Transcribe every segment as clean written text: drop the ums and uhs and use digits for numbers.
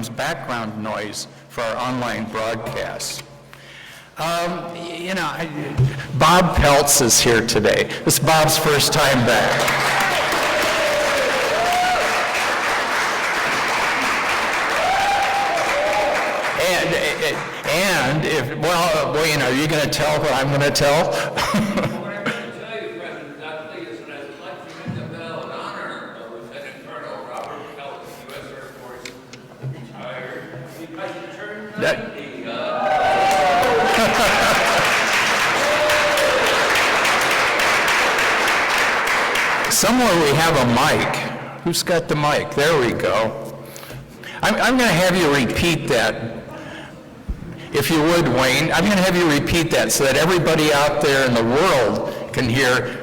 becomes background noise for our online broadcasts. Bob Peltz is here today. This is Bob's first time back. And Wayne, are you going to tell what I'm going to tell? What I'm going to tell you, President Dudley, is that I'd like to ring the bell in honor of Lieutenant Colonel Robert Peltz, U.S. Air Force, retired. Because he turned 90. Somewhere we have a mic. Who's got the mic? There we go. I'm going to have you repeat that. If you would, Wayne, I'm going to have you repeat that so that everybody out there in the world can hear.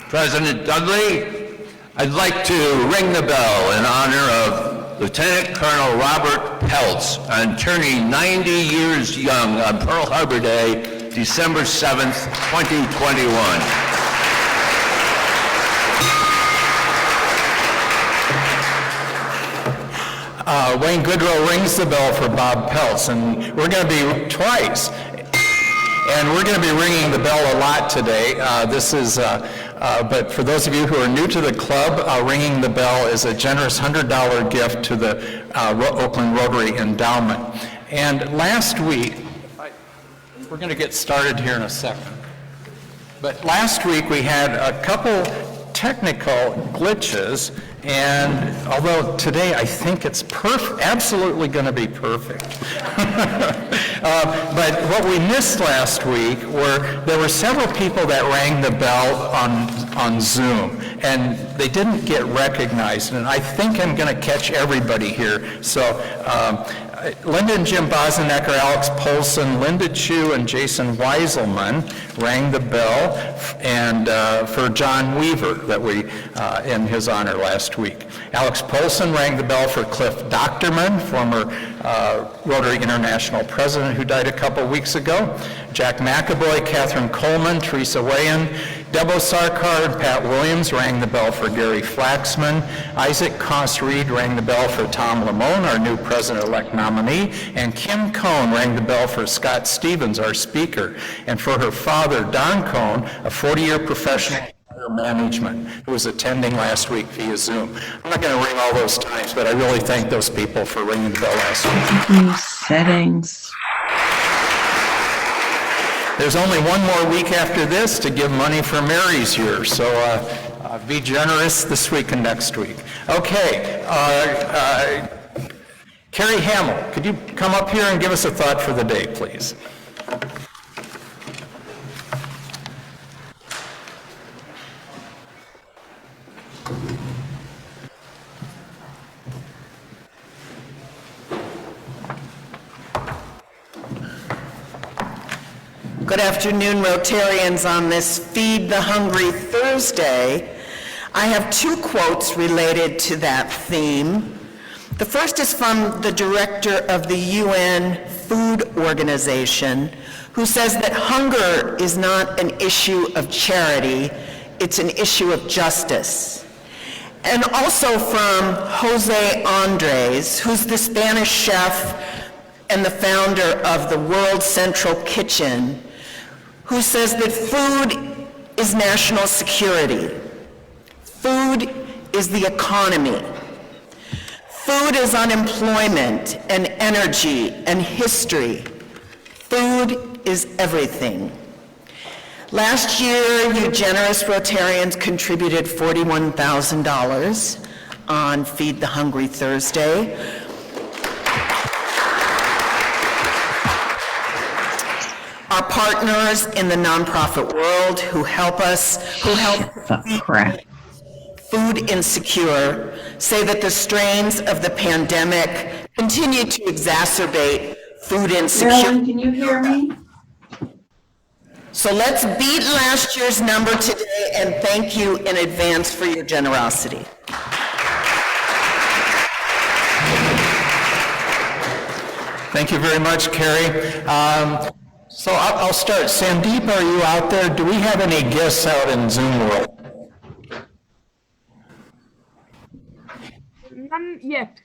President Dudley, I'd like to ring the bell in honor of Lieutenant Colonel Robert Peltz on turning 90 years young on Pearl Harbor Day, December 7th, 2021. Wayne Goodroe rings the bell for Bob Peltz, and we're going to be twice. And we're going to be ringing the bell a lot today. But for those of you who are new to the club, ringing the bell is a generous $100 gift to the Oakland Rotary Endowment. And last week, we're going to get started here in a second. But last week we had a couple technical glitches, and although today I think it's absolutely going to be perfect. But what we missed last week there were several people that rang the bell on Zoom, and they didn't get recognized, and I think I'm going to catch everybody here. So Linda and Jim Bosenecker, Alex Polson, Linda Chu, and Jason Weiselman rang the bell and for John Weaver that we in his honor last week. Alex Polson rang the bell for Cliff Docterman, former Rotary International president who died a couple weeks ago. Jack McAvoy, Catherine Coleman, Teresa Wayan, Debo Sarkar and Pat Williams rang the bell for Gary Flaxman. Isaac Koss-Reed rang the bell for Tom Lamone, our new president-elect nominee. And Kim Cohn rang the bell for Scott Stevens, our speaker. And for her father, Don Cohn, a 40-year professional management who was attending last week via Zoom. I'm not going to ring all those times, but I really thank those people for ringing the bell last week. Settings. There's only one more week after this to give money for Mary's year, so be generous this week and next week. Okay, Kerry Hamill, could you come up here and give us a thought for the day, please? Good afternoon, Rotarians. On this Feed the Hungry Thursday, I have two quotes related to that theme. The first is from the director of the UN Food Organization, who says that hunger is not an issue of charity, it's an issue of justice. And also from Jose Andres, who's the Spanish chef and the founder of the World Central Kitchen, who says that food is national security. Food is the economy. Food is unemployment and energy and history. Food is everything. Last year, you generous Rotarians contributed $41,000 on Feed the Hungry Thursday. Our partners in the nonprofit world who help food insecure say that the strains of the pandemic continue to exacerbate food insecurity. Marilyn, can you hear me? So let's beat last year's number today and thank you in advance for your generosity. Thank you very much, Kerry. So I'll start. Sandeep, are you out there? Do we have any guests out in Zoom world? None yet.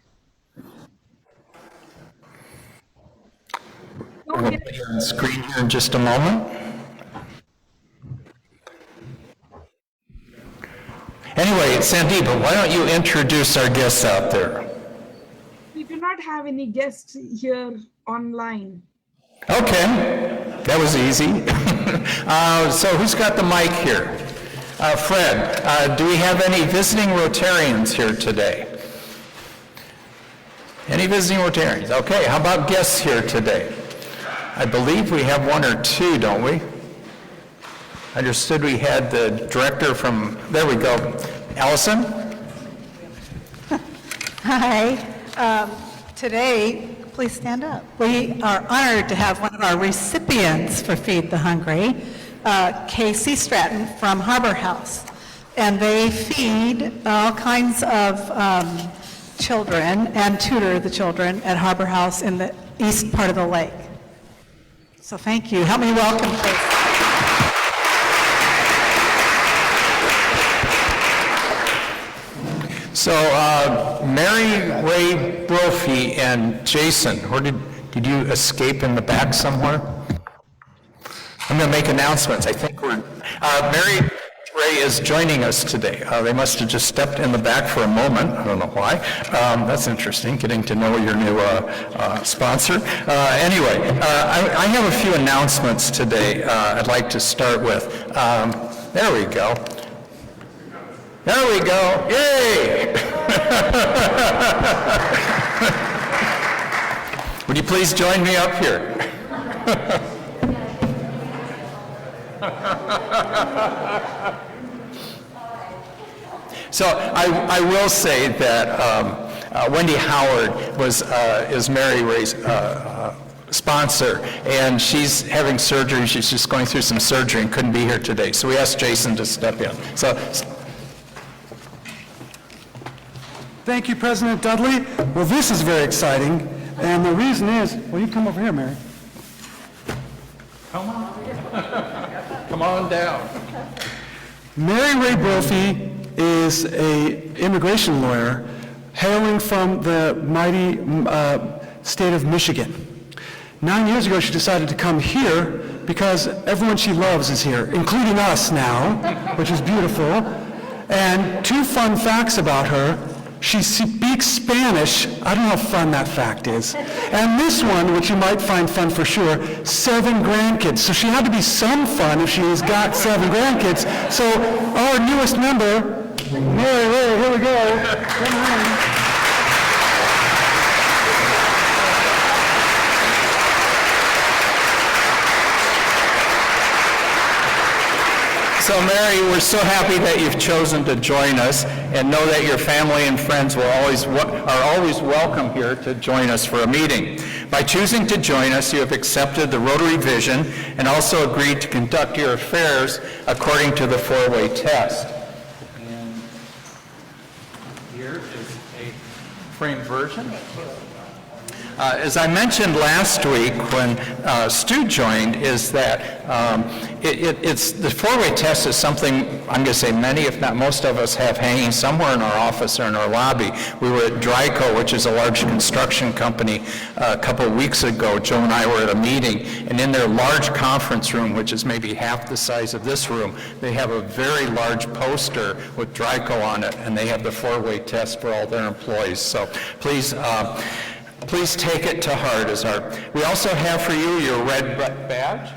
We'll put you on the screen here in just a moment. Anyway, Sandeep, why don't you introduce our guests out there? We do not have any guests here online. Okay, that was easy. So who's got the mic here? Fred, do we have any visiting Rotarians here today? Any visiting Rotarians? Okay, how about guests here today? I believe we have one or two, don't we? I understood we had the director from, there we go. Allison? Hi. Today, please stand up. We are honored to have one of our recipients for Feed the Hungry, Casey Stratton from Harbor House. And they feed all kinds of children and tutor the children at Harbor House in the east part of the lake. So thank you. Help me welcome Casey. So, Mary Ray Brophy and Jason, where did you escape in the back somewhere? I'm going to make announcements. I think Mary Ray is joining us today. They must have just stepped in the back for a moment. I don't know why. That's interesting, getting to know your new sponsor. Anyway, I have a few announcements today I'd like to start with. There we go. There we go. Yay! Would you please join me up here? So I will say that Wendy Howard is Mary Ray's sponsor, and she's having surgery. She's just going through some surgery and couldn't be here today. So we asked Jason to step in. So. Thank you, President Dudley. Well, this is very exciting, and the reason is, well, you come over here, Mary. Come on. Come on down. Mary Ray Brophy is an immigration lawyer hailing from the mighty state of Michigan. 9 years ago, she decided to come here because everyone she loves is here, including us now, which is beautiful. And two fun facts about her. She speaks Spanish. I don't know how fun that fact is. And this one, which you might find fun for sure, 7 grandkids. So she had to be some fun if she's got 7 grandkids. So our newest member, Mary Ray, here we go. Come on. So Mary, we're so happy that you've chosen to join us, and know that your family and friends are always welcome here to join us for a meeting. By choosing to join us, you have accepted the Rotary vision and also agreed to conduct your affairs according to the 4-way test. And here is a framed version. As I mentioned last week when Stu joined, is that it's the 4-way test is something I'm going to say many, if not most of us, have hanging somewhere in our office or in our lobby. We were at Dryco, which is a large construction company, a couple of weeks ago. Joe and I were at a meeting, and in their large conference room, which is maybe half the size of this room, they have a very large poster with Dryco on it, and they have the 4-way test for all their employees. So please take it to heart. We also have for you your red badge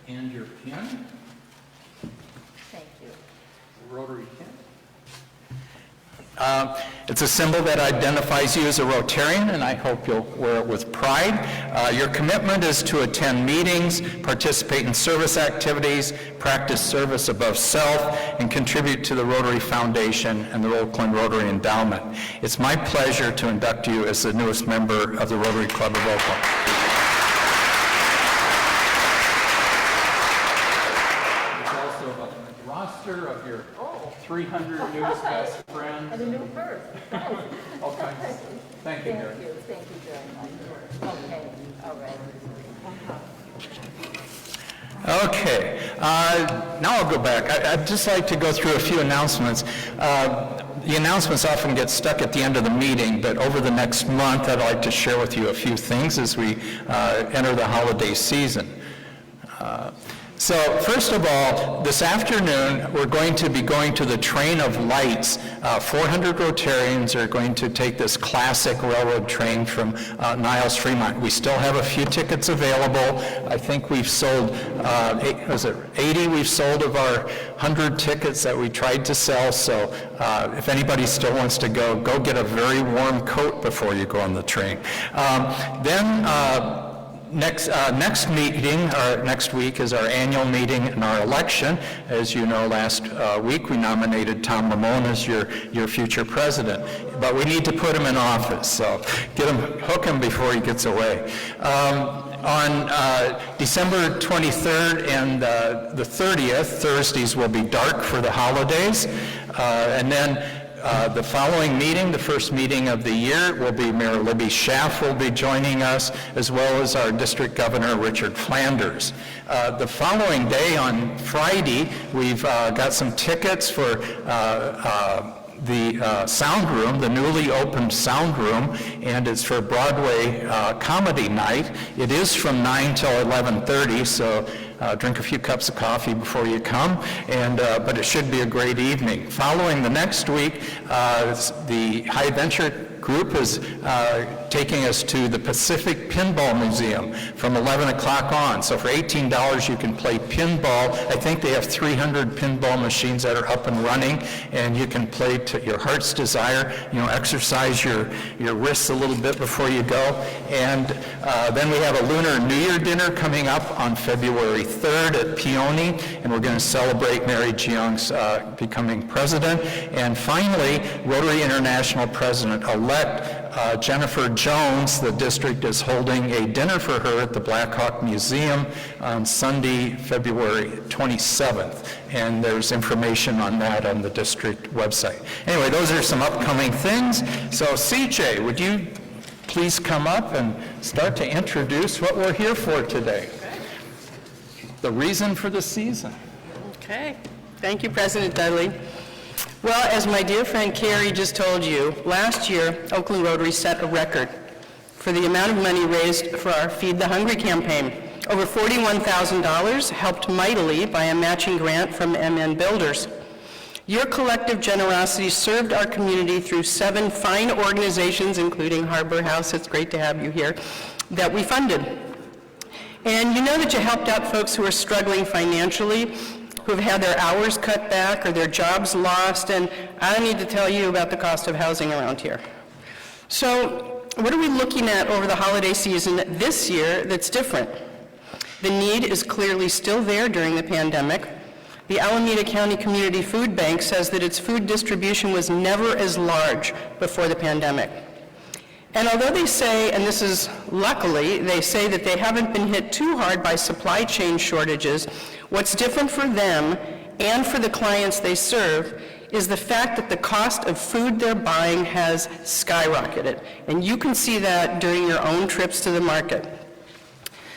and your pin. Thank you. Rotary pin. It's a symbol that identifies you as a Rotarian, and I hope you'll wear it with pride. Your commitment is to attend meetings, participate in service activities, practice service above self, and contribute to the Rotary Foundation and the Oakland Rotary Endowment. It's my pleasure to induct you as the newest member of the Rotary Club of Oakland. There's also a roster of your 300 newest best friends. And a new purse. All kinds. Thank you, Mary. Thank you very much. Okay, all right. Okay, now I'll go back. I'd just like to go through a few announcements. the announcements often get stuck at the end of the meeting, but over the next month, I'd like to share with you a few things as we enter the holiday season. So first of all, this afternoon, we're going to be going to the Train of Lights. 400 Rotarians are going to take this classic railroad train from Niles, Fremont. We still have a few tickets available. I think we've sold, 80 we've sold of our 100 tickets that we tried to sell. So if anybody still wants to go get a very warm coat before you go on the train. Next week is our annual meeting and our election. As you know, last week we nominated Tom Ramone as your future president, but we need to put him in office, so hook him before he gets away. On December 23rd and the 30th, Thursdays will be dark for the holidays, and then the following meeting, the first meeting of the year, will be Mayor Libby Schaaf will be joining us, as well as our District Governor, Richard Flanders. The following day, on Friday, we've got some tickets for the sound room, the newly opened sound room, and it's for Broadway comedy night. It is from 9 till 11:30, so drink a few cups of coffee before you come, but it should be a great evening. Following the next week, the High Venture group is taking us to the Pacific Pinball Museum from 11 o'clock on. So for $18 you can play pinball. I think they have 300 pinball machines that are up and running, and you can play to your heart's desire, exercise your wrists a little bit before you go. And then we have a Lunar New Year dinner coming up on February 3rd at Peony, and we're going to celebrate Mary Jeong's becoming president. And finally, Rotary International President-elect Jennifer Jones, the district is holding a dinner for her at the Blackhawk Museum on Sunday, February 27th, and there's information on that on the district website. Anyway, those are some upcoming things. So CJ, would you please come up and start to introduce what we're here for today? The reason for the season. Okay. Thank you, President Dudley. Well, as my dear friend Kerry just told you, last year, Oakland Rotary set a record for the amount of money raised for our Feed the Hungry campaign. Over $41,000, helped mightily by a matching grant from MN Builders. Your collective generosity served our community through 7 fine organizations, including Harbor House, it's great to have you here, that we funded. And you know that you helped out folks who are struggling financially, who've had their hours cut back or their jobs lost, and I don't need to tell you about the cost of housing around here. So what are we looking at over the holiday season this year that's different? The need is clearly still there during the pandemic. The Alameda County Community Food Bank says that its food distribution was never as large before the pandemic. And although they say, and this is luckily, they say that they haven't been hit too hard by supply chain shortages, what's different for them and for the clients they serve is the fact that the cost of food they're buying has skyrocketed. And you can see that during your own trips to the market.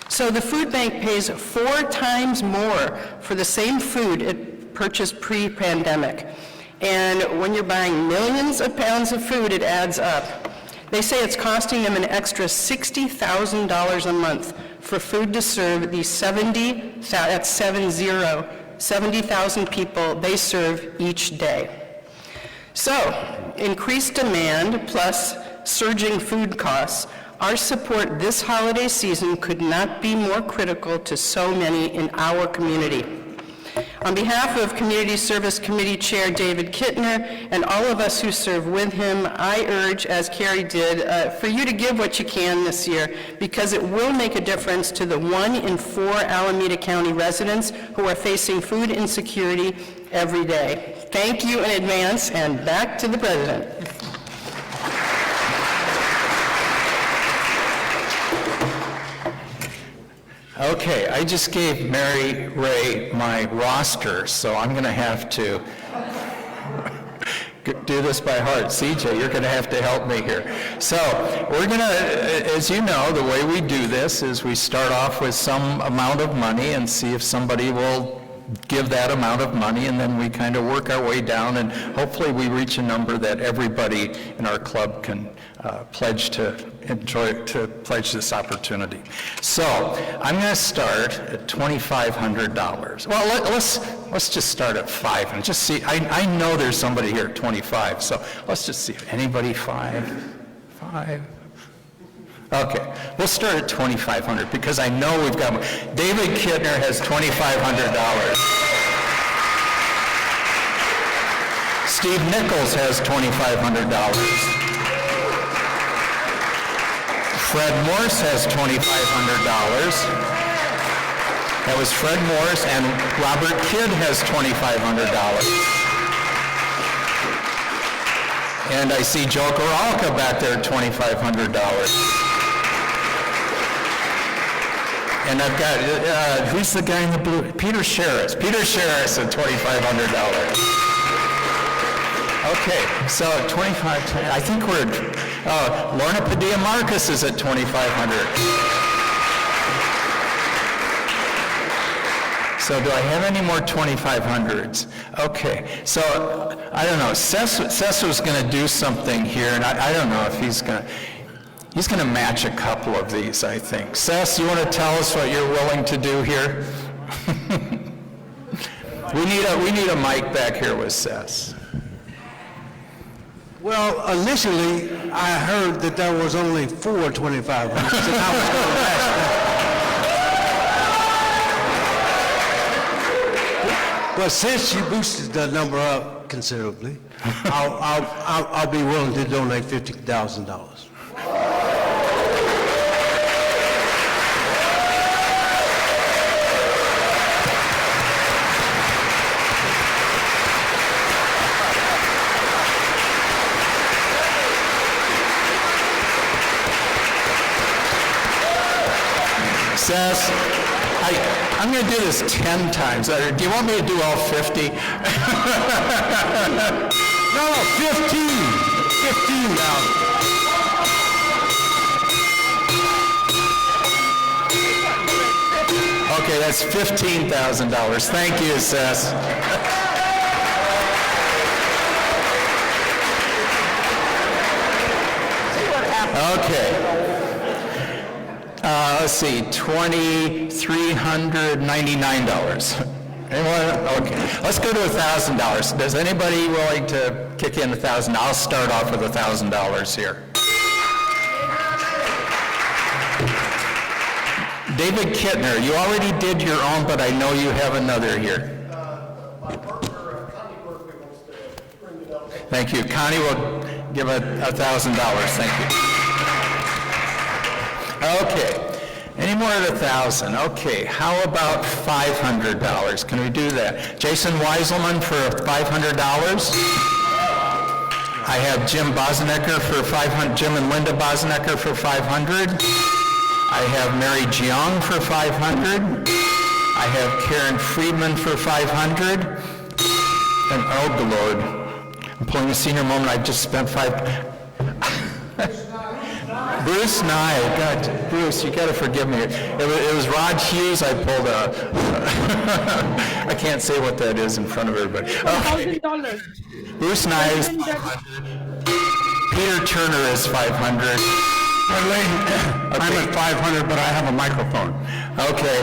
So the food bank pays 4 times more for the same food it purchased pre-pandemic. And when you're buying millions of pounds of food, it adds up. They say it's costing them an extra $60,000 a month for food to serve these 70,000 people they serve each day. So, increased demand plus surging food costs, our support this holiday season could not be more critical to so many in our community. On behalf of Community Service Committee Chair David Kittner and all of us who serve with him, I urge, as Kerry did, for you to give what you can this year, because it will make a difference to the 1 in 4 Alameda County residents who are facing food insecurity every day. Thank you in advance, and back to the President. Okay, I just gave Mary Ray my roster, so I'm going to have to do this by heart. CJ, you're going to have to help me here. So we're going to, as you know, the way we do this is we start off with some amount of money and see if somebody will give that amount of money, and then we kind of work our way down, and hopefully we reach a number that everybody in our club can pledge to pledge this opportunity. So I'm going to start at $2,500. Well, let's just start at 5 and just see. I know there's somebody here at 25, so let's just see. Anybody 5? Okay, we'll start at $2,500 because I know we've got. David Kittner has $2,500. Steve Nichols has $2,500. Fred Morse has $2,500. That was Fred Morse, and Robert Kidd has $2,500. And I see Joe Garalka back there at $2,500. And I've got, who's the guy in the blue? Peter Sherris. Peter Sherris at $2,500. Okay, so 25, I think we're, Lorna Padilla Marcus is at 2,500. So do I have any more 2,500s? Okay, so I don't know, Seth was going to do something here, and I don't know if he's going to match a couple of these, I think. Seth, you want to tell us what you're willing to do here? we need a mic back here with Seth. Well, initially, I heard that there was only 4 2,500s, and I was going to ask that. But since you boosted the number up considerably, I'll be willing to donate $50,000. Seth, I'm going to do this 10 times. Do you want me to do all 50? No, 15. 15,000. Okay, that's $15,000. Thank you, Seth. Okay. Let's see, $2,399. Anyone? Okay. Let's go to $1,000. Does anybody willing to kick in $1,000? I'll start off with $1,000 here. David Kittner, you already did your own, but I know you have another here. My partner, Connie Berkeley, wants to bring it up. Thank you. Connie will give $1,000. Thank you. Okay. Any more at $1,000? Okay. How about $500? Can we do that? Jason Weiselman for $500. I have Jim Bosnecker for $500. Jim and Linda Bosnecker for $500. I have Mary Jiang for $500. I have Karen Friedman for $500. And oh, good Lord, I'm pulling a senior moment. I just spent Bruce Nye. God, Bruce, you got to forgive me. It was Rod Hughes. I pulled a. I can't say what that is in front of everybody. Okay. $1,000. Bruce Nye is $500. Peter Turner is $500. Okay. I'm at 500, but I have a microphone. Okay.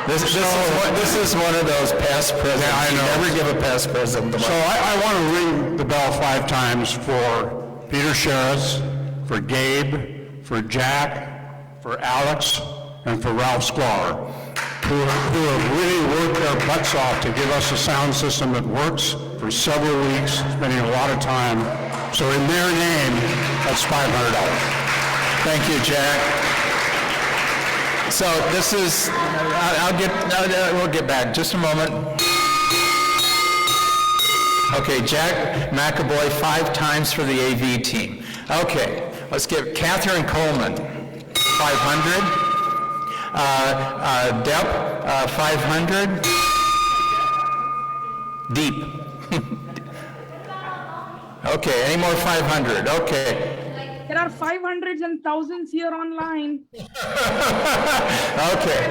This is one of those past presidents. Yeah, I know. You never give a past president the mic. So I want to ring the bell 5 times for Peter Sherris, for Gabe, for Jack, for Alex, and for Ralph Sklar, who have really worked their butts off to give us a sound system that works for several weeks, spending a lot of time. So in their name, that's $500. Thank you, Jack. So this is, we'll get back, just a moment. Okay, Jack McAvoy 5 times for the AV team. Okay, let's give Catherine Coleman 500. Deb 500. Deep. Okay, any more 500? Okay. There are 500s and thousands here online. Okay.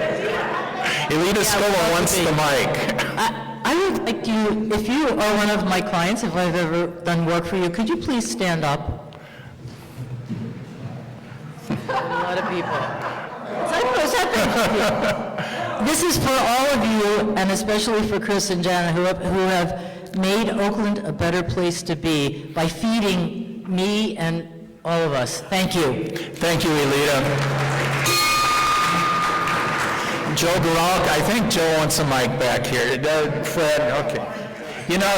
Elita Scola wants the mic. I would like you, if you are one of my clients, if I've ever done work for you, could you please stand up? A lot of people. This is for all of you, and especially for Chris and Jana, who have made Oakland a better place to be by feeding me and all of us. Thank you. Thank you, Elita. Joe Garalk, I think Joe wants a mic back here. Fred, okay. You know,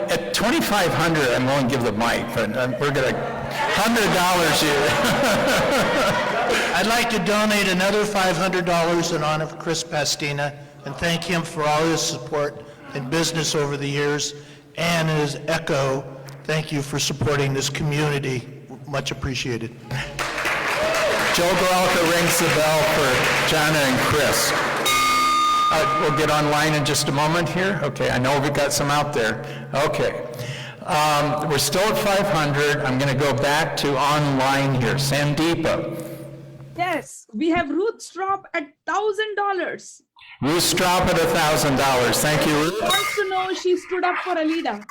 at $2,500, I'm willing to give the mic, but we're going to, $100 here. I'd like to donate another $500 in honor of Chris Pastina and thank him for all his support in business over the years, and as Echo, thank you for supporting this community. Much appreciated. Joe Garalka rings the bell for Jana and Chris. We'll get online in just a moment here. Okay, I know we've got some out there. Okay. We're still at 500. I'm going to go back to online here. Sandeepa. Yes, we have Ruth Straub at $1,000. Ruth Straub at $1,000. Thank you, Ruth. Wants to know she stood up for Alida.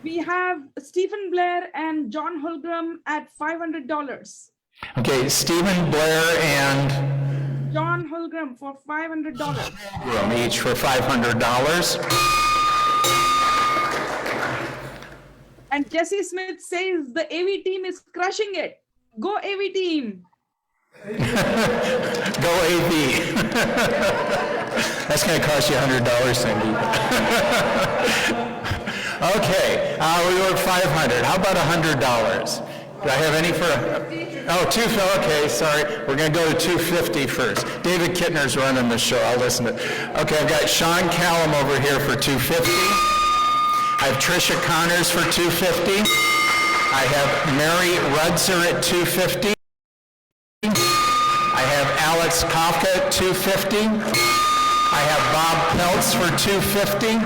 We have Stephen Blair and John Holgram at $500. Okay, Stephen Blair and John Holgram for $500. Each for $500. And Jesse Smith says the AV team is crushing it. Go AV team. Go AV. That's going to cost you $100, Cindy. Okay, we were at 500. How about $100? Do I have any for? Oh, okay, sorry. We're going to go to 250 first. David Kittner's running the show. I'll listen to it. Okay, I've got Sean Callum over here for 250. I have Tricia Connors for 250. I have Mary Rudzer at 250. I have Alex Kafka at 250. I have Bob Peltz for 250.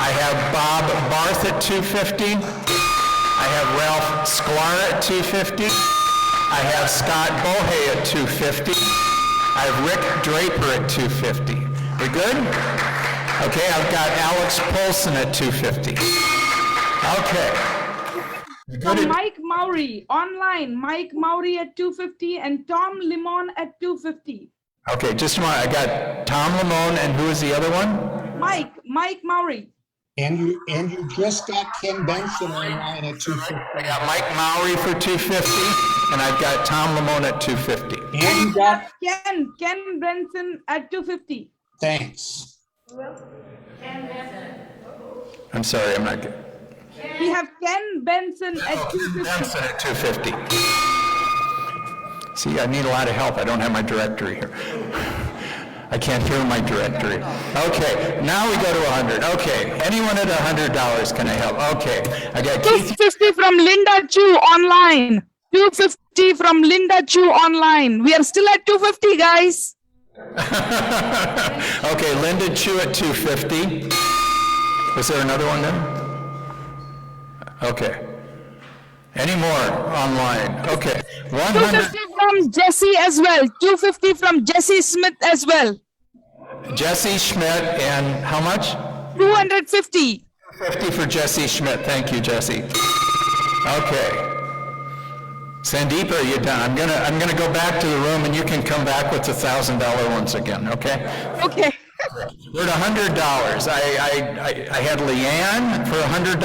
I have Bob Barth at 250. I have Ralph Sklar at 250. I have Scott Bohe at 250. I have Rick Draper at 250. We good? Okay, I've got Alex Polson at 250. Okay. So Mike Mowry, online, Mike Mowry at 250 and Tom Limon at 250. Okay, just a moment. I got Tom Limon, and who is the other one? Mike Mowry. And you just got Ken Benson online at 250. I got Mike Mowry for 250, and I've got Tom Limon at 250. And you got Ken Benson at 250. Thanks. I'm sorry, I'm not good. We have Ken Benson at 250. Benson at 250. See, I need a lot of help. I don't have my directory here. I can't hear my directory. Okay, now we go to 100. Okay, anyone at $100, can I help? Okay, I got Keith. 250 from Linda Chu online. 250 from Linda Chu online. We are still at 250, guys. Okay, Linda Chu at 250. Was there another one then? Okay. Any more online? Okay. 250 from Jesse as well. 250 from Jesse Smith as well. Jesse Schmidt, and how much? 250. 250 for Jesse Schmidt. Thank you, Jesse. Okay. Sandeep, are you done? I'm gonna go back to the room, and you can come back with the $1,000 ones again. Okay? Okay. We're at $100. I had Leanne for $100.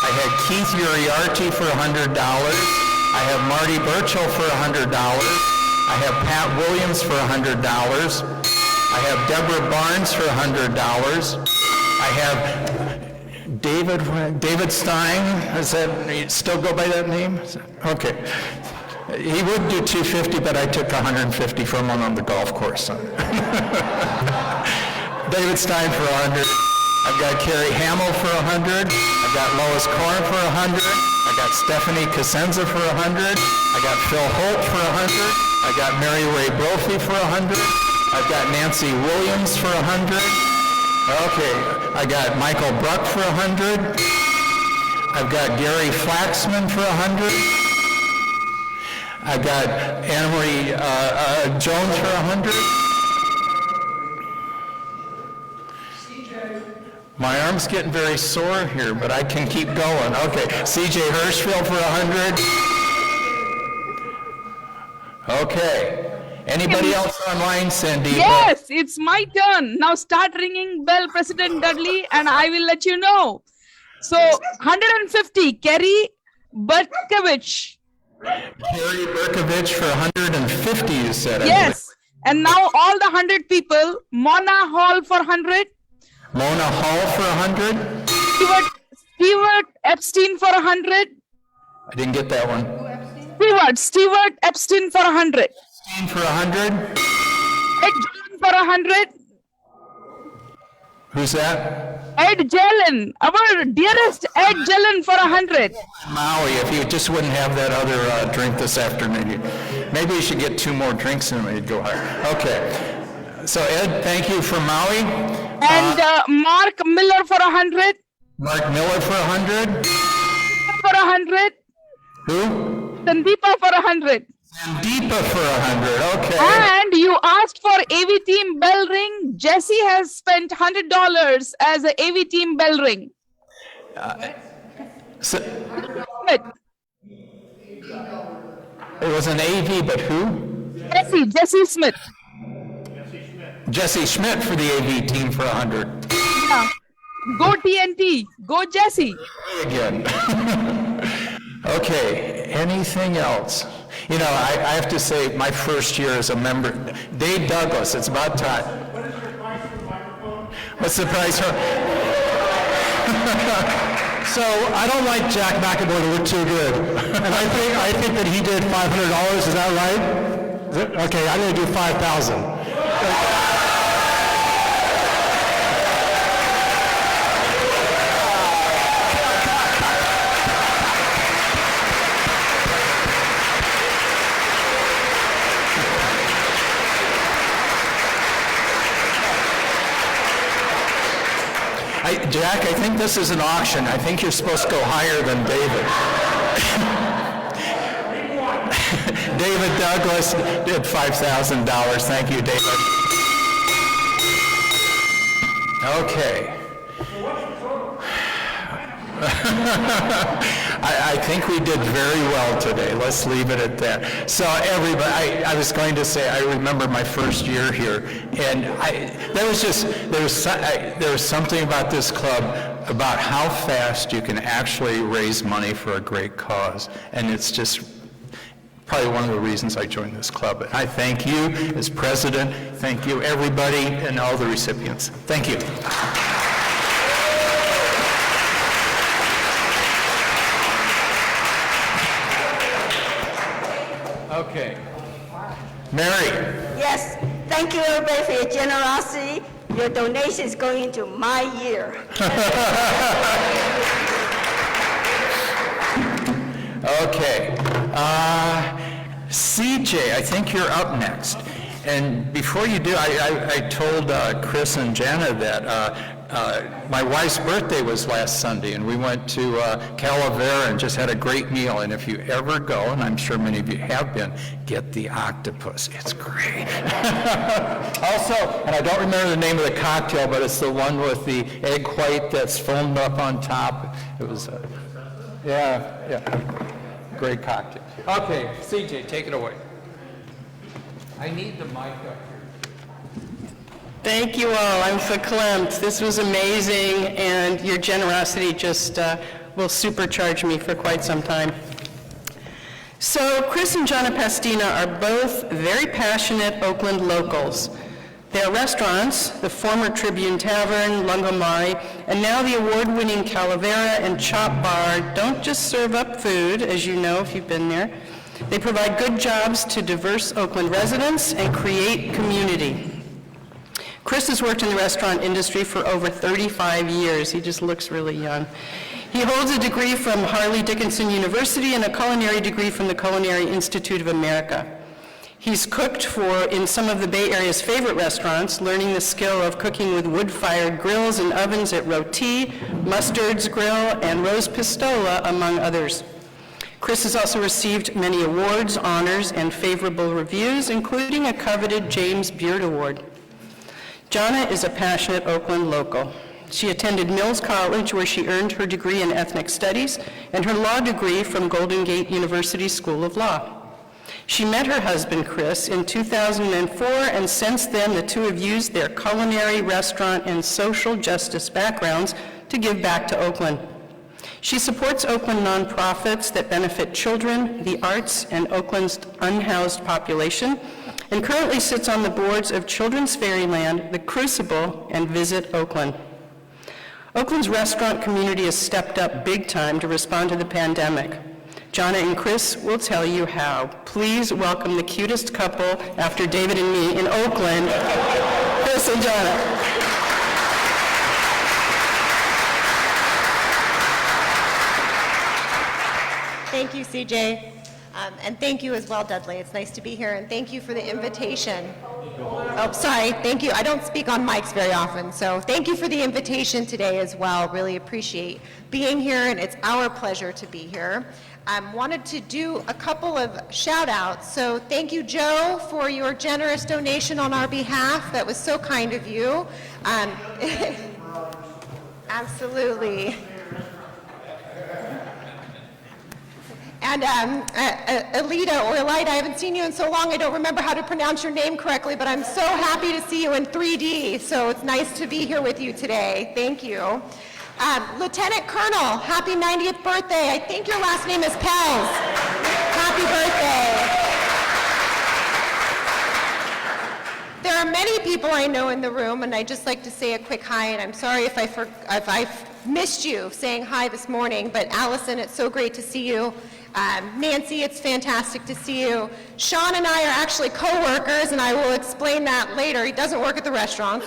I had Keith Uriarty for $100. I have Marty Burchill for $100. I have Pat Williams for $100. I have Deborah Barnes for $100. I have David Stein. Is that, you still go by that name? Okay. He would do 250, but I took 150 from him on the golf course. David Stein for 100. I've got Kerry Hamill for 100. I've got Lois Cohn for 100. I got Stephanie Cosenza for 100. I got Phil Holt for 100. I got Mary Ray Brophy for 100. I've got Nancy Williams for 100. Okay, I got Michael Bruck for 100. I've got Gary Flaxman for 100. I got Anna Marie Jones for 100. My arm's getting very sore here, but I can keep going. Okay, CJ Hirschfield for 100. Okay. Anybody else online, Cindy? Yes, it's my turn. Now start ringing bell, President Dudley, and I will let you know. So 150, Kerry Berkovich. Kerry Berkovich for 150, you said. Yes, and now all the 100 people. Mona Hall for 100. Mona Hall for 100. Stewart Epstein for 100. I didn't get that one. Stewart Epstein for 100. Epstein for 100. Ed Jelen for 100. Who's that? Ed Jelen, our dearest Ed Jelen for 100. Maui, if you just wouldn't have that other drink this afternoon. Maybe you should get 2 more drinks and we'd go higher. Okay. So Ed, thank you for Maui. And Mark Miller for 100. Mark Miller for 100. For 100. Who? Sandeepa for 100. Sandeepa for 100, okay. And you asked for AV Team bell ring. Jesse has spent $100 as an AV Team bell ring. It was an AV, but who? Jesse Smith. Jesse Schmidt for the AV team for 100. Yeah. Go TNT. Go Jesse. Again. Okay, anything else? You know, I have to say, my first year as a member, Dave Douglas, it's about time. What is your price for the microphone? What's the price for? So I don't like Jack McAvoy to look too good. And I think that he did $500, is that right? Okay, I'm gonna do 5,000. Jack, I think this is an auction. I think you're supposed to go higher than David. David Douglas did $5,000. Thank you, David. Okay. I think we did very well today. Let's leave it at that. So everybody, I was going to say, I remember my first year here, and there was something about this club, about how fast you can actually raise money for a great cause, and it's just probably one of the reasons I joined this club. And I thank you as president, thank you everybody, and all the recipients. Thank you. Okay. Mary. Yes, thank you everybody for your generosity. Your donation is going into my year. Okay. CJ, I think you're up next. And before you do, I told Chris and Jana that my wife's birthday was last Sunday, and we went to Calavera and just had a great meal. And if you ever go, and I'm sure many of you have been, get the octopus. It's great. Also, and I don't remember the name of the cocktail, but it's the one with the egg white that's foamed up on top. It was, yeah, great cocktail. Okay, CJ, take it away. I need the mic up here. Thank you all. I'm verklempt. This was amazing, and your generosity just will supercharge me for quite some time. So Chris and Jana Pastina are both very passionate Oakland locals. Their restaurants, the former Tribune Tavern, Lungomai, and now the award-winning Calavera and Chop Bar, don't just serve up food, as you know if you've been there. They provide good jobs to diverse Oakland residents and create community. Chris has worked in the restaurant industry for over 35 years. He just looks really young. He holds a degree from Harley-Dickinson University and a culinary degree from the Culinary Institute of America. He's cooked in some of the Bay Area's favorite restaurants, learning the skill of cooking with wood-fired grills and ovens at Roti, Mustard's Grill, and Rose Pistola, among others. Chris has also received many awards, honors, and favorable reviews, including a coveted James Beard Award. Jana is a passionate Oakland local. She attended Mills College, where she earned her degree in ethnic studies and her law degree from Golden Gate University School of Law. She met her husband, Chris, in 2004, and since then, the two have used their culinary, restaurant, and social justice backgrounds to give back to Oakland. She supports Oakland nonprofits that benefit children, the arts, and Oakland's unhoused population, and currently sits on the boards of Children's Fairyland, The Crucible, and Visit Oakland. Oakland's restaurant community has stepped up big time to respond to the pandemic. Jana and Chris will tell you how. Please welcome the cutest couple after David and me in Oakland, Chris and Jana. Thank you, CJ. And thank you as well, Dudley. It's nice to be here, and thank you for the invitation. Oh, sorry, thank you. I don't speak on mics very often, so thank you for the invitation today as well. Really appreciate being here, and it's our pleasure to be here. Wanted to do a couple of shout outs. So thank you, Joe, for your generous donation on our behalf. That was so kind of you. Absolutely. And Elida, or Elida, I haven't seen you in so long, I don't remember how to pronounce your name correctly, but I'm so happy to see you in 3D, so it's nice to be here with you today. Thank you. Lieutenant Colonel, happy 90th birthday. I think your last name is Peltz. Happy birthday. There are many people I know in the room, and I'd just like to say a quick hi, and I'm sorry if I've missed you saying hi this morning, but Allison, it's so great to see you. Nancy, it's fantastic to see you. Sean and I are actually co-workers, and I will explain that later. He doesn't work at the restaurant.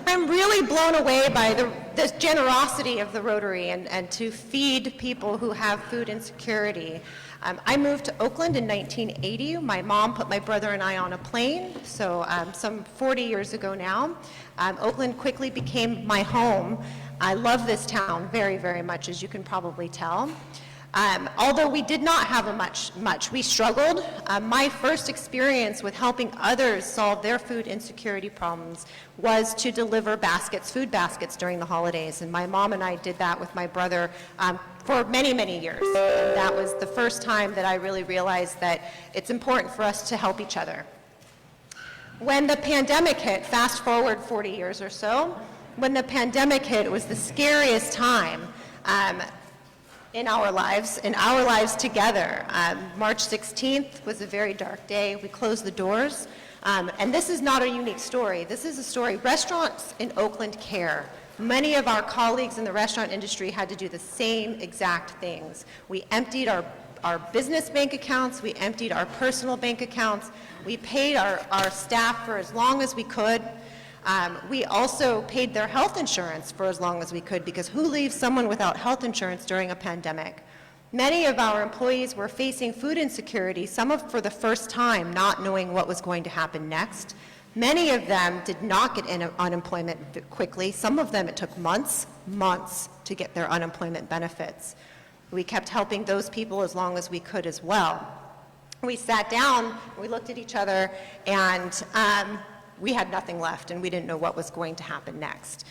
I'm really blown away by the generosity of the Rotary and to feed people who have food insecurity. I moved to Oakland in 1980. My mom put my brother and I on a plane, so some 40 years ago now. Oakland quickly became my home. I love this town very, very much, as you can probably tell. Although we did not have much, we struggled. My first experience with helping others solve their food insecurity problems was to deliver food baskets during the holidays. And my mom and I did that with my brother for many, many years. And that was the first time that I really realized that it's important for us to help each other. When the pandemic hit, fast forward 40 years or so, when the pandemic hit, it was the scariest time in our lives together. March 16th was a very dark day. We closed the doors. And this is not a unique story. This is a story. Restaurants in Oakland care. Many of our colleagues in the restaurant industry had to do the same exact things. We emptied our business bank accounts. We emptied our personal bank accounts. We paid our staff for as long as we could. We also paid their health insurance for as long as we could, because who leaves someone without health insurance during a pandemic? Many of our employees were facing food insecurity, for the first time, not knowing what was going to happen next. Many of them did not get unemployment quickly. Some of them, it took months to get their unemployment benefits. We kept helping those people as long as we could as well. We sat down, we looked at each other, and we had nothing left, and we didn't know what was going to happen next.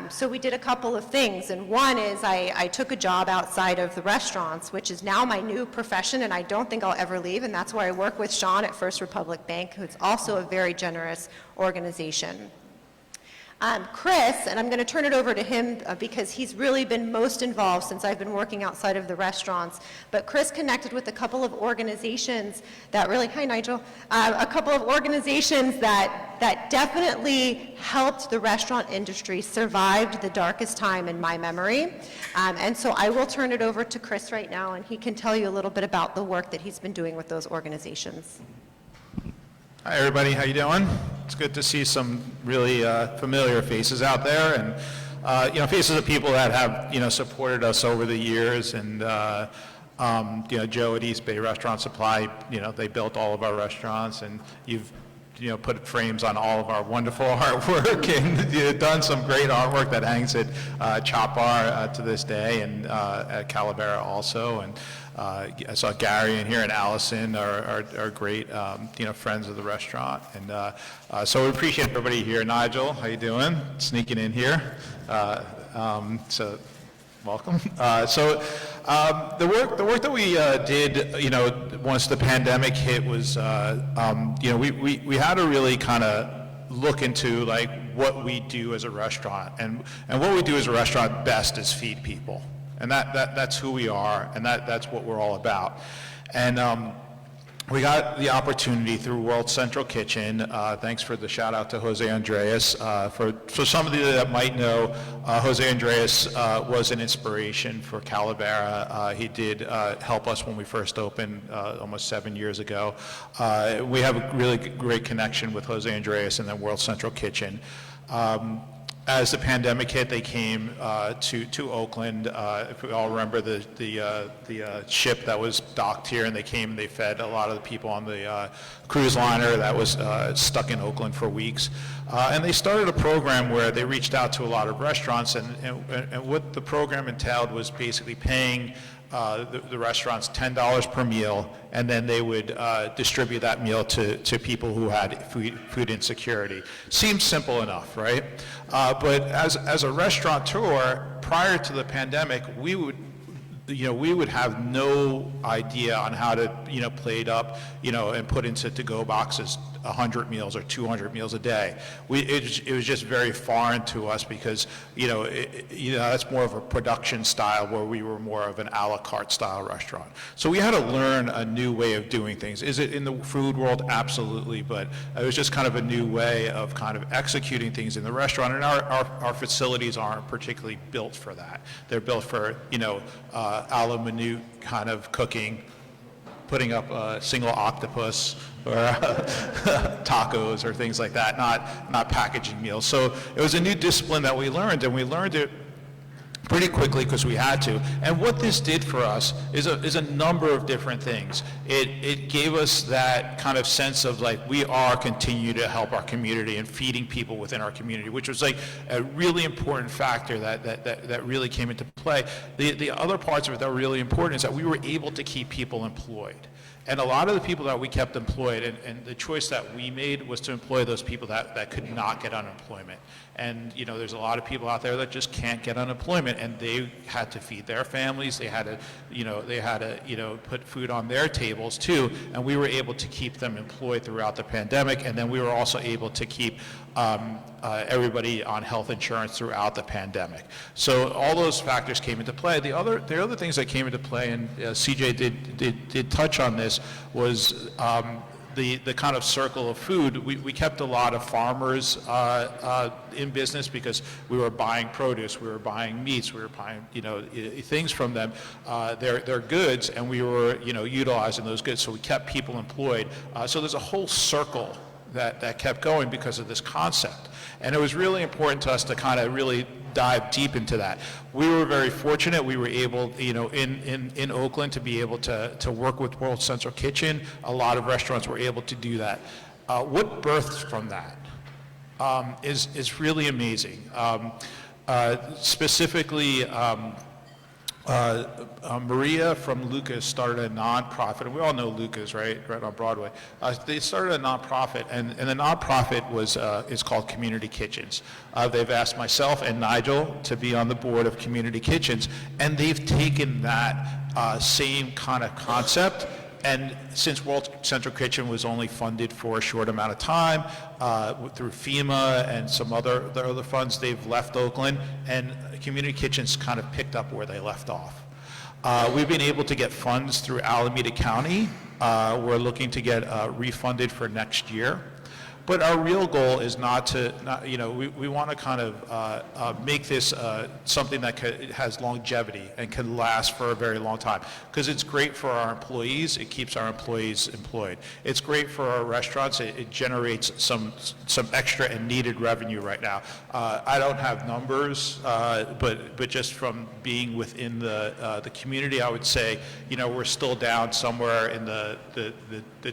So we did a couple of things, and one is I took a job outside of the restaurants, which is now my new profession, and I don't think I'll ever leave, and that's where I work with Sean at First Republic Bank, who's also a very generous organization. Chris, and I'm going to turn it over to him because he's really been most involved since I've been working outside of the restaurants, but Chris connected with a couple of organizations that really, hi Nigel, a couple of organizations that definitely helped the restaurant industry survive the darkest time in my memory. And so I will turn it over to Chris right now, and he can tell you a little bit about the work that he's been doing with those organizations. Hi everybody, how you doing? It's good to see some really familiar faces out there, and faces of people that have supported us over the years. And Joe at East Bay Restaurant Supply, they built all of our restaurants, and you've put frames on all of our wonderful artwork, and done some great artwork that hangs at Chop Bar to this day, and at Calavera also. And I saw Gary in here, and Allison are great, friends of the restaurant. And so we appreciate everybody here. Nigel, how you doing? Sneaking in here. So welcome. The work that we did, once the pandemic hit was, we had to really kind of look into like what we do as a restaurant, and what we do as a restaurant best is feed people, and that's who we are, and that's what we're all about. And we got the opportunity through World Central Kitchen. Thanks for the shout out to Jose Andres. For some of you that might know, Jose Andres was an inspiration for Calavera. He did help us when we first opened almost 7 years ago. We have a really great connection with Jose Andres and then World Central Kitchen. As the pandemic hit, they came to Oakland. If we all remember the ship that was docked here, and they came and they fed a lot of the people on the cruise liner that was stuck in Oakland for weeks. And they started a program where they reached out to a lot of restaurants, and what the program entailed was basically paying the restaurants $10 per meal, and then they would distribute that meal to people who had food insecurity. Seems simple enough, right? But as a restaurateur, prior to the pandemic, we would have no idea on how to, plate up, and put into to-go boxes 100 meals or 200 meals a day. It was just very foreign to us because, that's more of a production style, where we were more of an a la carte style restaurant. So we had to learn a new way of doing things. Is it in the food world? Absolutely, but it was just kind of a new way of kind of executing things in the restaurant, and our facilities aren't particularly built for that. They're built for, a la minute kind of cooking, putting up a single octopus or tacos or things like that, not packaging meals. So it was a new discipline that we learned, and we learned it pretty quickly because we had to. And what this did for us is a number of different things. It gave us that kind of sense of like we are continuing to help our community and feeding people within our community, which was like a really important factor that really came into play. The other parts of it that were really important is that we were able to keep people employed. And a lot of the people that we kept employed, and the choice that we made was to employ those people that could not get unemployment. And, there's a lot of people out there that just can't get unemployment, and they had to feed their families. They had to, put food on their tables too. And we were able to keep them employed throughout the pandemic. And then we were also able to keep everybody on health insurance throughout the pandemic. So all those factors came into play. The other things that came into play, and CJ did touch on this, was the kind of circle of food. We kept a lot of farmers in business because we were buying produce, we were buying meats, we were buying things from them, their goods, and we were utilizing those goods. So we kept people employed. So there's a whole circle that kept going because of this concept. And it was really important to us to kind of really dive deep into that. We were very fortunate. We were able, in Oakland to be able to work with World Central Kitchen. A lot of restaurants were able to do that. What birthed from that is really amazing. Specifically, Maria from Lucas started a nonprofit, and we all know Lucas, right on Broadway. They started a nonprofit, and the nonprofit is called Community Kitchens. They've asked myself and Nigel to be on the board of Community Kitchens, and they've taken that same kind of concept. And since World Central Kitchen was only funded for a short amount of time through FEMA and some other funds, they've left Oakland, and Community Kitchens kind of picked up where they left off. We've been able to get funds through Alameda County. We're looking to get refunded for next year. But our real goal is we want to kind of make this something that has longevity and can last for a very long time. Because it's great for our employees, it keeps our employees employed. It's great for our restaurants, it generates some extra and needed revenue right now. I don't have numbers, but just from being within the community, I would say, we're still down somewhere in the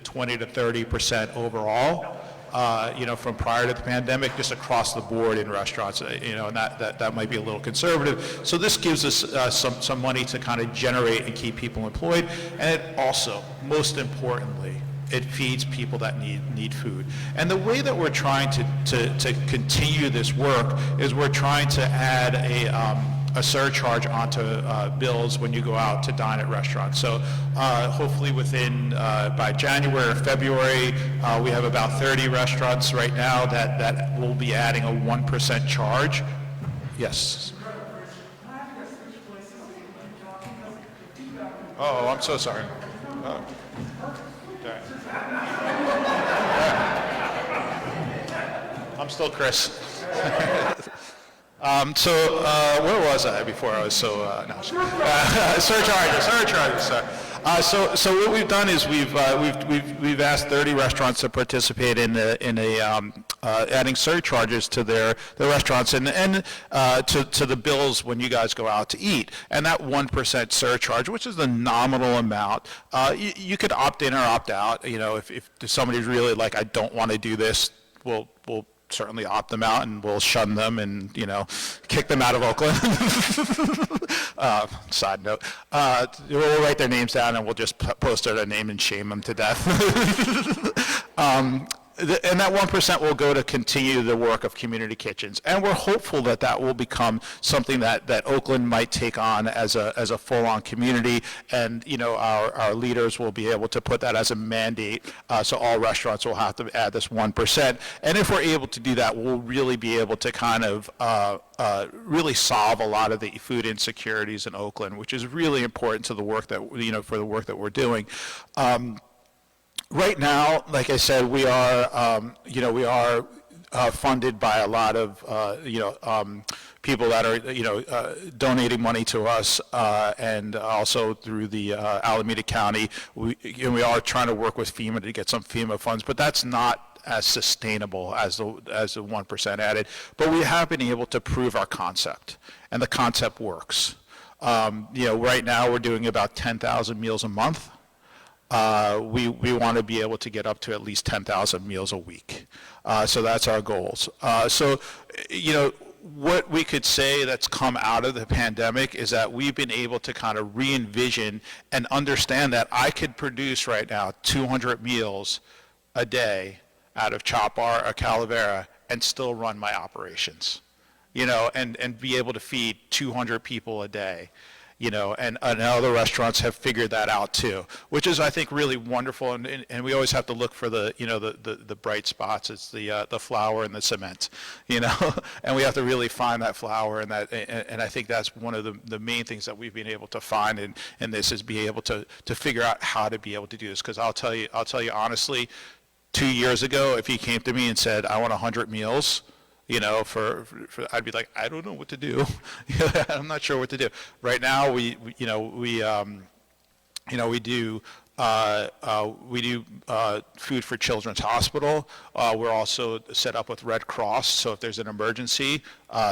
20 to 30% overall. from prior to the pandemic, just across the board in restaurants, and that might be a little conservative. So this gives us some money to kind of generate and keep people employed, and it also, most importantly, it feeds people that need food. And the way that we're trying to continue this work is we're trying to add a surcharge onto bills when you go out to dine at restaurants. So hopefully by January or February, we have about 30 restaurants right now that will be adding a 1% charge. Yes. Oh, I'm so sorry. Oh. I'm still Chris. Where was I before I was so, surcharges, sorry. So what we've done is we've asked 30 restaurants to participate in adding surcharges to their restaurants and to the bills when you guys go out to eat. And that 1% surcharge, which is the nominal amount, you could opt in or opt out. If somebody's really like, I don't want to do this, we'll certainly opt them out and we'll shun them and kick them out of Oakland. Side note, we'll write their names down and we'll just post their name and shame them to death. And that 1% will go to continue the work of community kitchens, and we're hopeful that will become something that Oakland might take on as a full-on community, and our leaders will be able to put that as a mandate, so all restaurants will have to add this 1%. And if we're able to do that, we'll really be able to kind of really solve a lot of the food insecurities in Oakland, which is really important to the work that for the work that we're doing. Right now, like I said, we are funded by a lot of people that are donating money to us, and also through the Alameda County. We are trying to work with FEMA to get some FEMA funds, but that's not as sustainable as the 1% added. But we have been able to prove our concept, and the concept works. Right now we're doing about 10,000 meals a month. We want to be able to get up to at least 10,000 meals a week. So that's our goals. What we could say that's come out of the pandemic is that we've been able to kind of re-envision and understand that I could produce right now 200 meals a day out of Chop Bar or Calavera and still run my operations, and be able to feed 200 people a day. And other restaurants have figured that out too, which is, I think, really wonderful. And we always have to look for the bright spots. It's the flour and the cement, and we have to really find that flour and I think that's one of the main things that we've been able to find in this is be able to figure out how to be able to do this. Because I'll tell you honestly, 2 years ago, if you came to me and said, I want 100 meals, I'd be like, I don't know what to do. I'm not sure what to do. Right now, we do food for Children's Hospital. We're also set up with Red Cross, so if there's an emergency,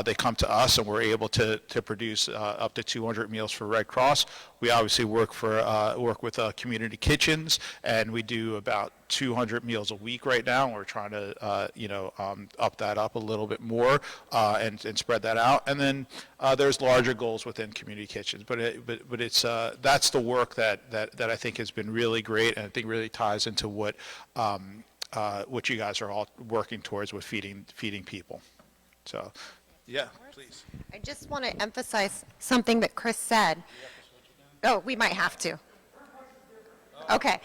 they come to us and we're able to produce up to 200 meals for Red Cross. We obviously work with community kitchens, and we do about 200 meals a week right now. We're trying to up that up a little bit more and spread that out. And then there's larger goals within community kitchens, but it's that's the work that I think has been really great, and I think really ties into what you guys are all working towards with feeding people. So, yeah, please. I just want to emphasize something that Chris said. Oh, we might have to. Okay.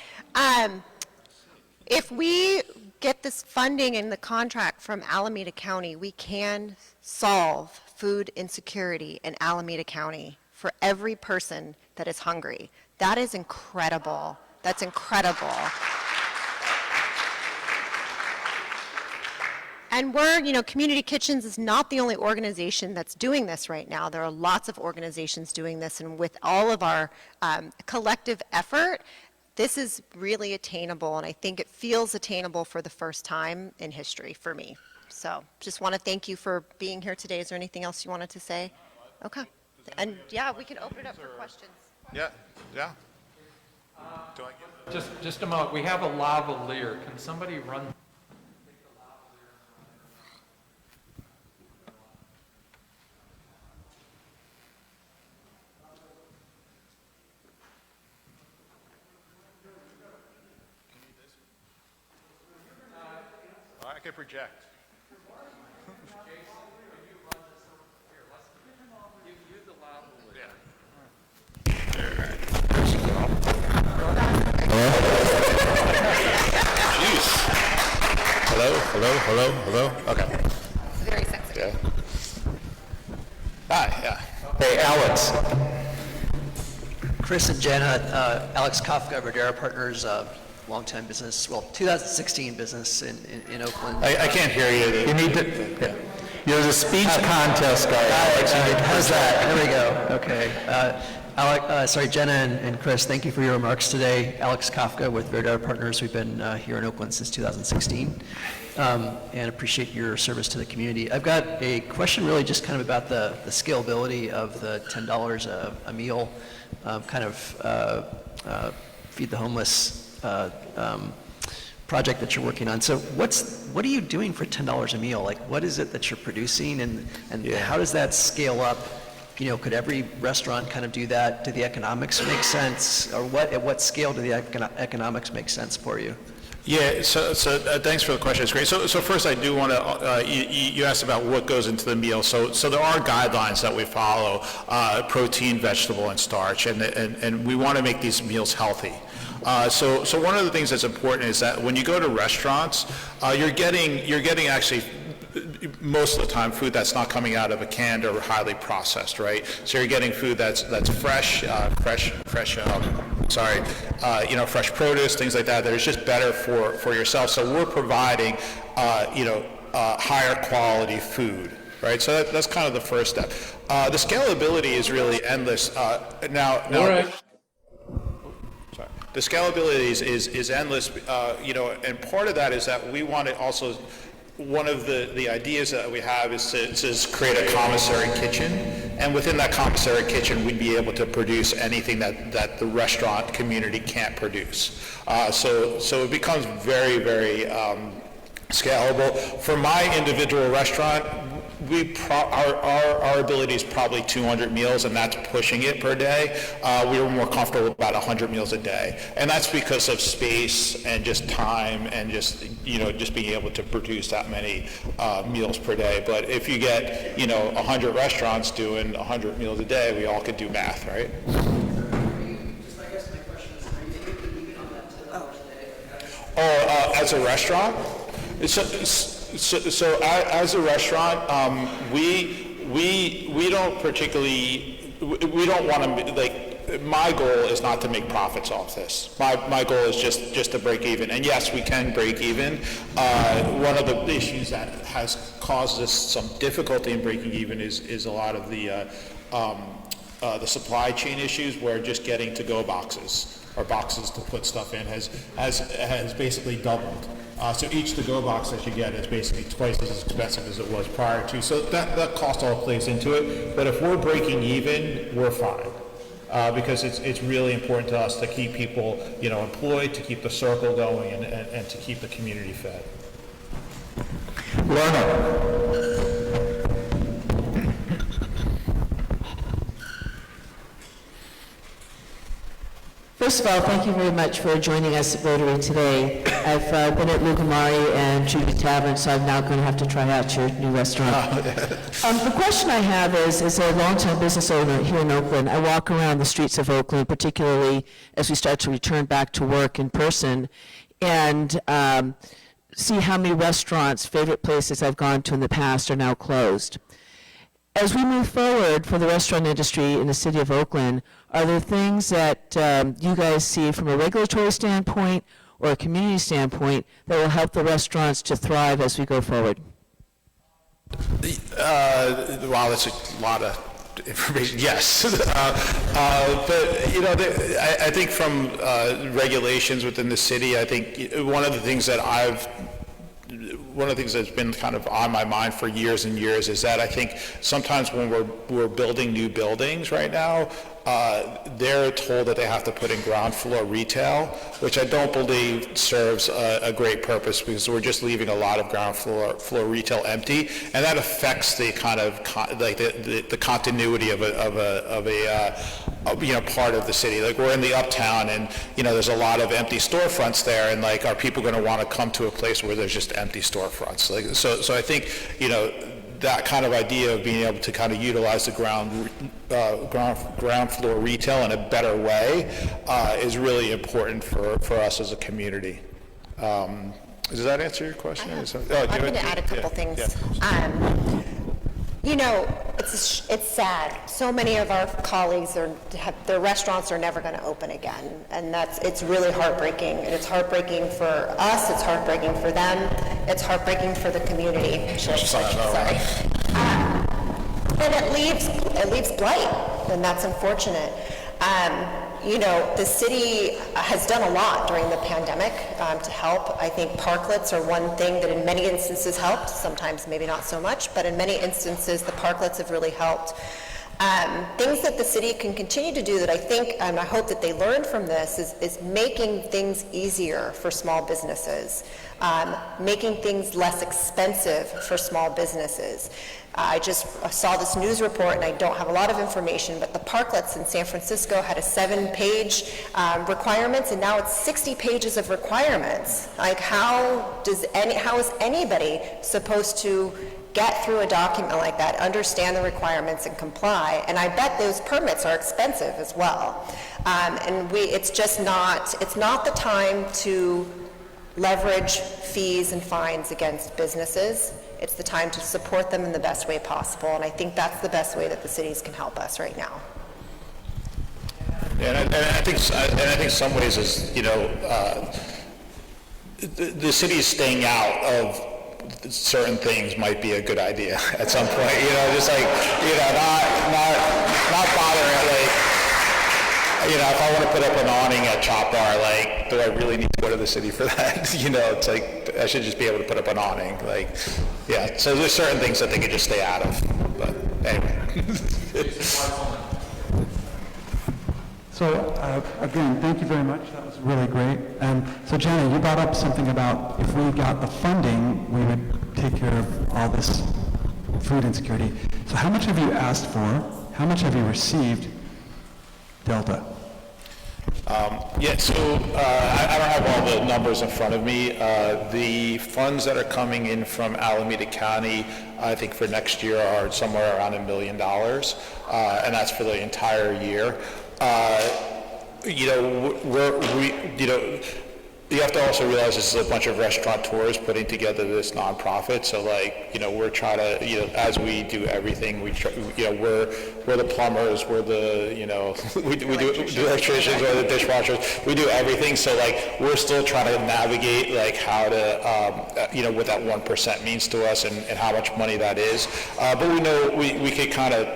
If we get this funding in the contract from Alameda County, we can solve food insecurity in Alameda County for every person that is hungry. That is incredible. That's incredible. And Community Kitchens is not the only organization that's doing this right now. There are lots of organizations doing this, and with all of our collective effort, this is really attainable, and I think it feels attainable for the first time in history for me. So just want to thank you for being here today. Is there anything else you wanted to say? Okay. And yeah, we can open it up for questions. Yeah. Just a moment. We have a lavalier. Can somebody run? project. Hello? Okay. Very sexy. Yeah. Hi, yeah. Hey, Alex. Chris and Jenna, Alex Kafka, Verdera Partners, longtime business, well, 2016 business in Oakland. I can't hear you. You need to, yeah. You're the speech contest guy, Alex. You need to- How's that? There we go. Okay. Jenna and Chris, thank you for your remarks today. Alex Kafka with Verdera Partners. We've been here in Oakland since 2016 and appreciate your service to the community. I've got a question really just kind of about the scalability of the $10 a meal feed the homeless project that you're working on. So what are you doing for $10 a meal? Like, what is it that you're producing, and how does that scale up? You know, could every restaurant kind of do that? Do the economics make sense? Or at what scale do the economics make sense for you? Yeah, so thanks for the question. It's great. So first, I do want to. You asked about what goes into the meal. So there are guidelines that we follow: protein, vegetable, and starch, and we want to make these meals healthy. So one of the things that's important is that when you go to restaurants, you're getting actually most of the time food that's not coming out of a canned or highly processed, right? So you're getting food that's fresh produce, things like that is just better for yourself. So we're providing higher quality food, right? So that's kind of the first step. The scalability is really endless. The scalability is endless, and part of that is that we want to also, one of the ideas that we have is to create a commissary kitchen, and within that commissary kitchen, we'd be able to produce anything that the restaurant community can't produce. So it becomes very, very scalable. For my individual restaurant, our ability is probably 200 meals, and that's pushing it per day. We were more comfortable about 100 meals a day, and that's because of space and just time and just being able to produce that many meals per day. But if you get 100 restaurants doing 100 meals a day, we all could do math, right? As a restaurant? So as a restaurant, we don't particularly, we don't want to, my goal is not to make profits off this. My goal is just to break even. And yes, we can break even. One of the issues that has caused us some difficulty in breaking even is a lot of the supply chain issues, where just getting to-go boxes or boxes to put stuff in has basically doubled. So each to-go box that you get is basically twice as expensive as it was prior to. So that cost all plays into it. But if we're breaking even, we're fine. Because it's really important to us to keep people, employed, to keep the circle going, and to keep the community fed. Lunar. First of all, thank you very much for joining us at Rotary today. I've been at Lugumari and Judy Tavern, so I'm now going to have to try out your new restaurant. The question I have is, as a longtime business owner here in Oakland, I walk around the streets of Oakland, particularly as we start to return back to work in person, and see how many restaurants, favorite places I've gone to in the past, are now closed. As we move forward for the restaurant industry in the city of Oakland, are there things that you guys see from a regulatory standpoint or a community standpoint that will help the restaurants to thrive as we go forward? Wow, that's a lot of information. Yes. But, I think from regulations within the city, I think one of the things that's been kind of on my mind for years and years is that I think sometimes when we're building new buildings right now, they're told that they have to put in ground floor retail, which I don't believe serves a great purpose, because we're just leaving a lot of ground floor retail empty, and that affects the kind of the continuity of part of the city. Like, we're in the uptown, and, there's a lot of empty storefronts there, and like, are people going to want to come to a place where there's just empty storefronts? Like, so I think, that kind of idea of being able to kind of utilize the ground floor retail in a better way is really important for us as a community. Does that answer your question? I'm going to add a couple things. It's sad. So many of our colleagues their restaurants are never going to open again, and it's really heartbreaking. And it's heartbreaking for us. It's heartbreaking for them. It's heartbreaking for the community. Sorry. And it leaves blight, and that's unfortunate. The city has done a lot during the pandemic to help. I think parklets are one thing that in many instances helped, sometimes maybe not so much, but in many instances the parklets have really helped. Things that the city can continue to do that I think, and I hope that they learn from this, is making things easier for small businesses, making things less expensive for small businesses. I just saw this news report, and I don't have a lot of information, but the parklets in San Francisco had a 7-page requirements, and now it's 60 pages of requirements. Like, how is anybody supposed to get through a document like that, understand the requirements, and comply? And I bet those permits are expensive as well. It's not the time to leverage fees and fines against businesses. It's the time to support them in the best way possible, and I think that's the best way that the cities can help us right now. And I think some ways is, the city staying out of certain things might be a good idea at some point. Just like, not bothering, like, if I want to put up an awning at Chop Bar, like, do I really need to go to the city for that? It's like, I should just be able to put up an awning. Like, yeah, so there's certain things that they could just stay out of. But anyway. So, again, thank you very much. That was really great. So, Jenna, you brought up something about if we got the funding, we would take care of all this food insecurity. So how much have you asked for? How much have you received? Delta. So I don't have all the numbers in front of me. The funds that are coming in from Alameda County, I think for next year, are somewhere around $1 million, and that's for the entire year. You have to also realize this is a bunch of restaurateurs putting together this nonprofit. So, like, we're trying to, as we do everything, we're the plumbers, we're the, we do electricians, we're the dishwashers, we do everything. So, like, we're still trying to navigate, like, how to, what that 1% means to us and how much money that is. But we know we could kind of,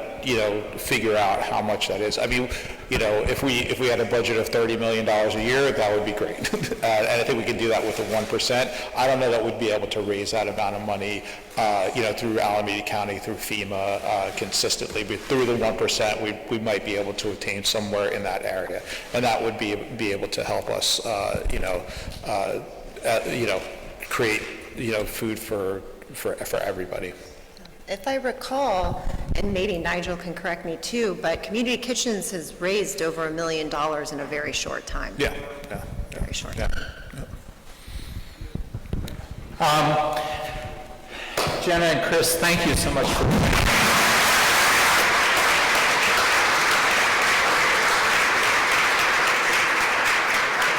figure out how much that is. I mean, if we had a budget of $30 million a year, that would be great. And I think we can do that with the 1%. I don't know that we'd be able to raise that amount of money, through Alameda County, through FEMA, consistently. But through the 1%, we might be able to attain somewhere in that area, and that would be able to help us, create, food for everybody. If I recall, and maybe Nigel can correct me too, but Community Kitchens has raised over $1 million in a very short time. Yeah. Very short. Yeah. Jenna and Chris, thank you so much for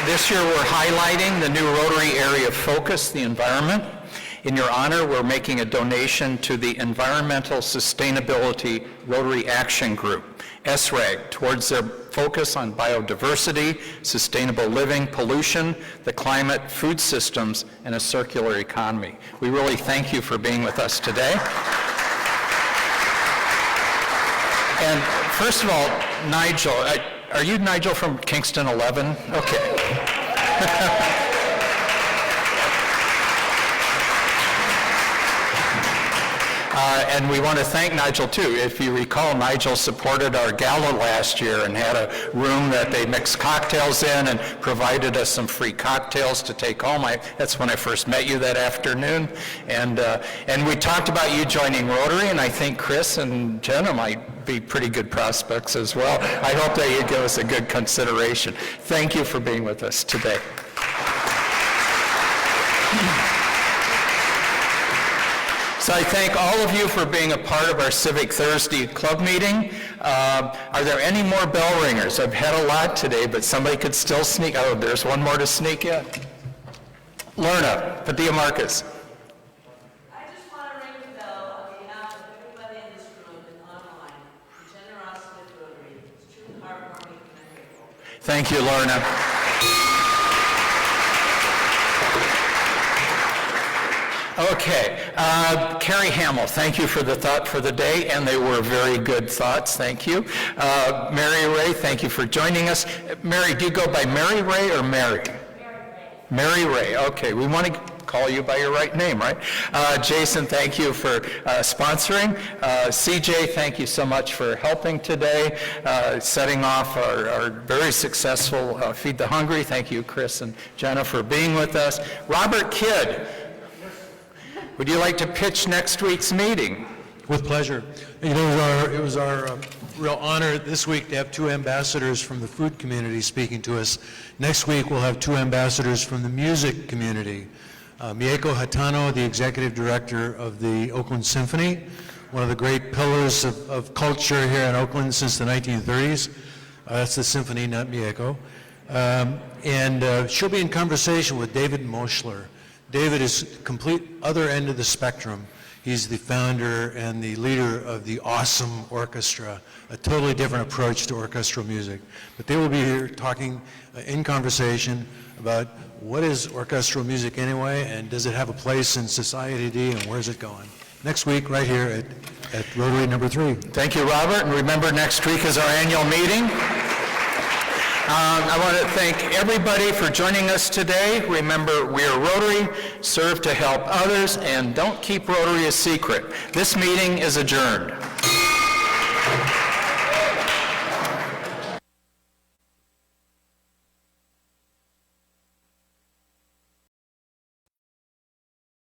this year we're highlighting the new Rotary area of focus, the environment. In your honor, we're making a donation to the Environmental Sustainability Rotary Action Group, SRAG, towards their focus on biodiversity, sustainable living, pollution, the climate, food systems, and a circular economy. We really thank you for being with us today. And first of all, Nigel, are you Nigel from Kingston 11? Okay. And we want to thank Nigel, too. If you recall, Nigel supported our gala last year and had a room that they mixed cocktails in and provided us some free cocktails to take home. That's when I first met you that afternoon. And we talked about you joining Rotary, and I think Chris and Jenna might be pretty good prospects as well. I hope that you give us a good consideration. Thank you for being with us today. So I thank all of you for being a part of our Civic Thursday Club meeting. Are there any more bell ringers? I've had a lot today, but somebody could still sneak. Oh, there's one more to sneak in. Lorna, Padilla Marcus. I just want to ring the bell on behalf of everybody in this room and online. The generosity of Rotary. It's truly heartwarming and grateful. Thank you, Lorna. Okay, Kerry Hamill, thank you for the thought for the day, and they were very good thoughts, thank you. Mary Ray, thank you for joining us. Mary, do you go by Mary Ray or Mary? Mary Ray, okay, we want to call you by your right name, right? Jason, thank you for sponsoring. CJ, thank you so much for helping today, setting off our very successful Feed the Hungry. Thank you, Chris and Jenna, for being with us. Robert Kidd, would you like to pitch next week's meeting? With pleasure. You know, it was our real honor this week to have two ambassadors from the food community speaking to us. Next week, we'll have two ambassadors from the music community. Mieko Hatano, the executive director of the Oakland Symphony, one of the great pillars of culture here in Oakland since the 1930s. That's the Symphony, not Mieko. And she'll be in conversation with David Moschler. David is complete other end of the spectrum. He's the founder and the leader of the Awesome Orchestra, a totally different approach to orchestral music. But they will be here talking in conversation about what is orchestral music anyway, and does it have a place in society, and where's it going? Next week, right here at Rotary number 3. Thank you, Robert. And remember, next week is our annual meeting. I want to thank everybody for joining us today. Remember, we are Rotary, serve to help others, and don't keep Rotary a secret. This meeting is adjourned.